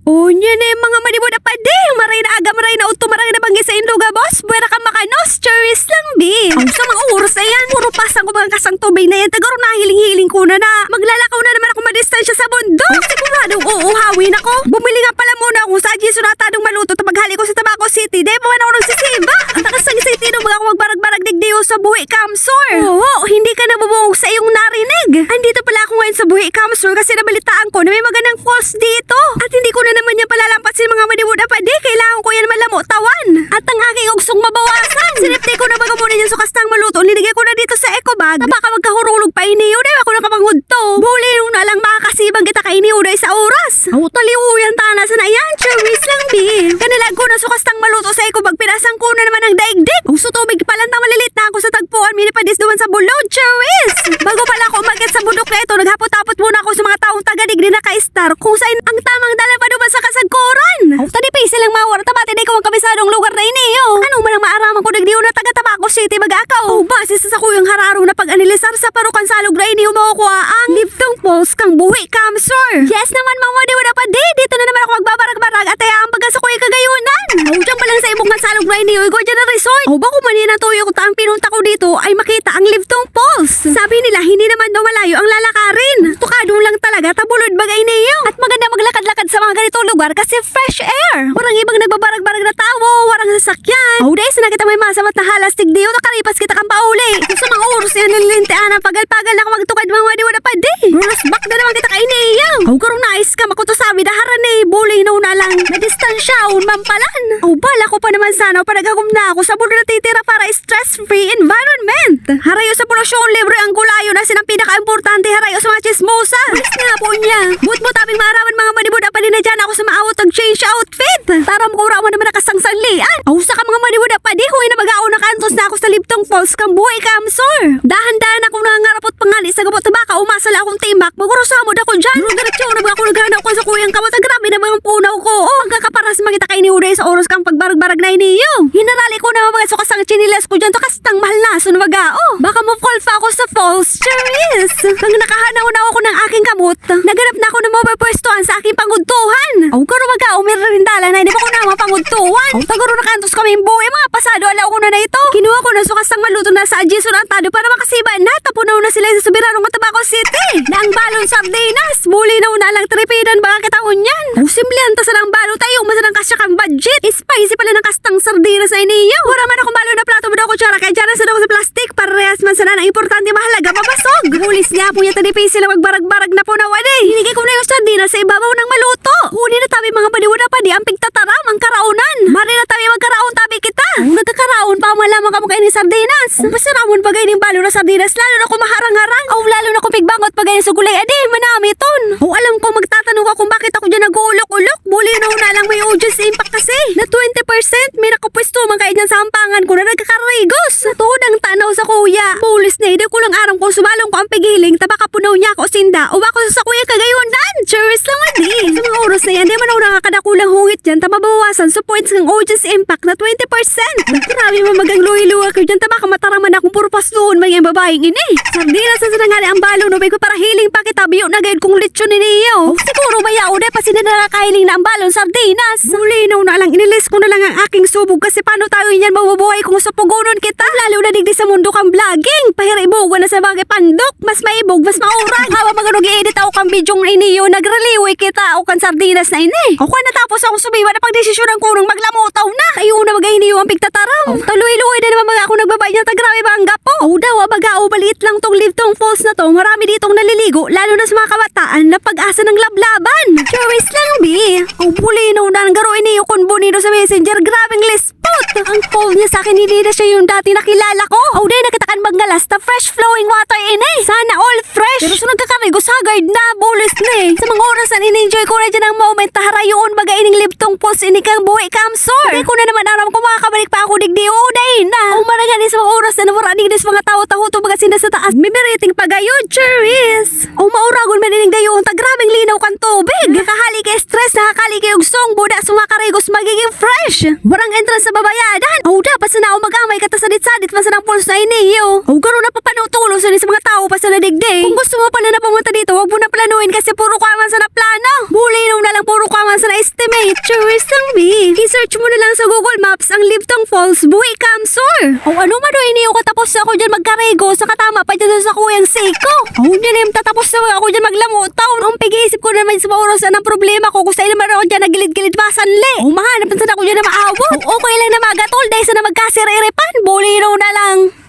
O niya na yung mga manibod na pade. Maray na aga, maray na uto, maray na banggi sa inluga, boss. Buwera ka makanos, cherries lang, bi. Ang sa mga oras na yan, puro pasang ko mga kasang tubig na yan. Tagaro na hiling-hiling ko na na. Maglalakaw na naman ako madistansya sa bundok. Siguradong uuhawin ako. Bumili nga pala muna ako sa Adji Sunatadong maluto to maghali ko sa Tabaco City. Dahil pa man ako nagsisiba. Ang takasang city nung mga ako magbarag-barag digdiyo sa buhi Kamsor. Oo, hindi ka nabubungog sa iyong narinig. Andito pala ako ngayon sa buhi Kamsor kasi nabalitaan ko na may magandang falls dito. At hindi ko na naman yan palalampasin mga manibod na pade. Kailangan ko yan malamutawan. At ang aking ugsong mabawasan. Sinipti ko na baga muna yan sa kastang maluto. Linigay ko na dito sa eco bag. Baka magkahurulog pa iniyo. Dahil ako nakapangod to. Buli nung na lang makakasibang kita kay iniyo dahil sa oras. Ang utaliuyan tana sa na yan. Cherries lang, bi. Kanilag ko na sa kastang maluto sa eco bag. Pinasang ko na naman ang daigdig. Kung sutubig palantang malilit na ako sa tagpuan. Minipadis duman sa bulod. Cherries. Bago pala ako umakyat sa bundok na ito, naghapot-tapot muna ako sa mga taong taga-digri na ka-star kung saan ang tamang dala pa duman sa kasagkuran. Tadi pa silang mawar. Tabati na ikaw ang kabisadong lugar na iniyo. Anong man ang maaraman ko digdiyo na taga-Tabaco City mag-akaw. Base sa kuyang hararong na pag-anilisar sa parukan salog na iniyo makukuha ang liftong post kang buhi Kamsor. Yes naman mga di wala pa di. Dito na naman ako magbabarag-barag at ang baga sa kuya kagayunan. Diyan pa lang sa ibong salog na iniyo. Igo dyan na resort. Bako manina tuyo ko ang pinunta ko dito ay makita ang liftong post. Sabi nila hindi naman daw malayo ang lalakarin. Tukadong lang talaga tabulod bagay niyo. At maganda maglakad-lakad sa mga ganitong lugar kasi fresh air. Warang ibang nagbabarag-barag na tao, warang sasakyan. Dahil sa nakita may masamat na halastig diyo, nakaripas kita kang pauli. Sa mga oras yan nililintian ang pagal-pagal na magtukad mga wadi-wada pa di. Rulas back na naman kita kainiyaw. Karong nais ka makutusabi na haran eh. Bulay na lang. Na distansya, mampalan. Bala ko pa naman sana panagagum na ako sa bulo na titira para stress-free environment. Harayo sa polusyon, libre ang gulayo na sinang pinaka-importante harayo sa mga chismosa. Bilis nga po niya. But tabing maaraman mga manibod na pa din na dyan ako sa maawot ang change outfit. Taram ko raman naman nakasangsanglian. Sa ka mga manibod na pa di huy na mag-aw na kantos na ako sa Liptong Falls kang buhay Kamsor. Dahan-dahan ako nangangarapot pangali sa gabot tabaka umasala akong timbak. Magurusamo ako dyan. Pero diretso na ba ako naghanaw ko sa kuyang kamot. Grabe na mga punaw ko. Magkakaparas makita kay ni Uday sa oras kang pagbarag-barag na iniyo. Hinarali ko na mga sukasang chinilas ko dyan to kastang mahal na sunwagao. Baka mo-fall pa ako sa falls. Cherries. Nang nakahanaw na ako ng aking kamot, naganap na ako ng mapapwestuhan sa aking pangudtuhan. Karo magao may rindala na hindi pa ko na mapangudtuhan. Taguro na kantos kami yung buhay mga pasado alaw ko na ito. Kinuha ko na sukasang maluto na sa Adji Sunatado para makasiba na tapunaw na sila sa Soberanong Tabaco City. Na ang balon sardinas. Buli na lang tripidan baka kataon yan. Simplihan ta sa lang balo tayo masanang kasya kang budget. Spicy pala ng kastang sardinas sa iniyo. Wala man akong balo na plato mo daw ko tsara kaya dyan sa daw sa plastic para rehas man sana ang importante mahalaga mapasog. Bulis niya po niya tadipay sila magbarag-barag na po na wala eh. Hinigay ko na yung sardinas sa ibabaw ng maluto. Huni na tabi mga paniwala pa di ang pigtataram ang karaunan. Mari na tabi magkaraon tabi kita. Nagkakaraon pa malaman ka mo kayo ni sardinas. Masaramon pagay ng balo na sardinas lalo na kung maharang-harang. Lalo na kung pigbangot pagay ng sugulay adi manami ton. Alam ko magtatanong ka kung bakit ako dyan nag-uulok-ulok. Buli na lang may audience impact kasi. Na 20% may nakapwesto man kayo dyan sa hampangan ko na nagkakarigos. Natuhod ang tanaw sa kuya. Pulis na hindi ko lang aram kung sumalong ko ang pigiling tabaka punaw niya ako sinda. Ako sa kuya kagayunan. Cherries lang adi. Sa mga oras na yan, di man ako nakakadakulang hungit dyan tamabawasan so points ng audience impact na 20%. Grabe mamagang luhi-luha ko dyan tabaka mataraman akong puro pastuhon may babaeng ini. Sardinas sa sanangari ang balo no bay ko para hiling pa kita biyo na gayud kong lechon ninyo. Siguro maya uday pa sila nakakahiling na ang balon sardinas. Mulinaw na lang inilis ko na lang ang aking subog kasi paano tayo yan mabubuhay kung supugunon kita. Lalo na digdi sa mundo kang vlogging. Pahiribogan na sa bagay pandok. Mas maibog, mas maurag. Hawa maganog i-edit ako kang bidyong iniyo nagreliwi kita o kan sardinas na ini. Ako natapos akong sumiwa na pagdesisyonan ko nung maglamutaw na. Kayo na bagay iniyo ang pigtataram. Tuloy-luoy na naman mga ako nagbabay niya tagrabe ba ang gapo. Daw baga baliit lang tong Liftong Falls na to. Marami ditong naliligo lalo na sa mga kabataan na pag-asa ng lablaban. Cherries lang bi. Bulinaw na ang garo iniyo kun bunido sa messenger. Grabing lispot. Ang call niya sa akin hindi na siya yung dati nakilala ko. Day nakitakan banggalas na fresh flowing water ini. Sana all fresh. Pero sunod kakarigo sagard na bulis na eh. Sa mga oras na in-enjoy ko na dyan ang moment na harayoon baga ining Liftong Falls ini kang buhay Kamsor. Hindi ko na naman aram kung makakabalik pa ako digdi. Day na. Maragani sa mga oras na namuranig sa mga tao-tao to baga sinda sa taas. May meriting pagayon. Cherries. Mauragon man ining dayon tagrabing linaw kan tubig. Nakahali kay stress, nakakali kay ugsong buda sumakarigos magiging fresh. Warang entrance sa babayadan. Dapat sa nao magamay kata sadit-sadit masanang pulse na iniyo. dito. O karon na papanutulo sa mga tao pa sa nadigdig. Kung gusto mo pala na pumunta dito, huwag mo na planuin kasi puro kaman sa naplano. Bulinaw na lang puro kaman sa na-estimate. Tourist lang, B. I-search mo na lang sa Google Maps ang Libtang Falls Buhi Camsor. O ano man o iniyo katapos ako dyan magkarego sa katama pa dyan sa kuyang Seiko. O dyan tatapos na ako dyan maglamutaw. Ang pag-iisip ko naman sa oras ang problema ko kung saan naman ako dyan nagilid-gilid masanli. O mahanap na ako dyan na maawot. O okay lang na magatol dahil sa na magkasire-irepan. Bulinaw na lang.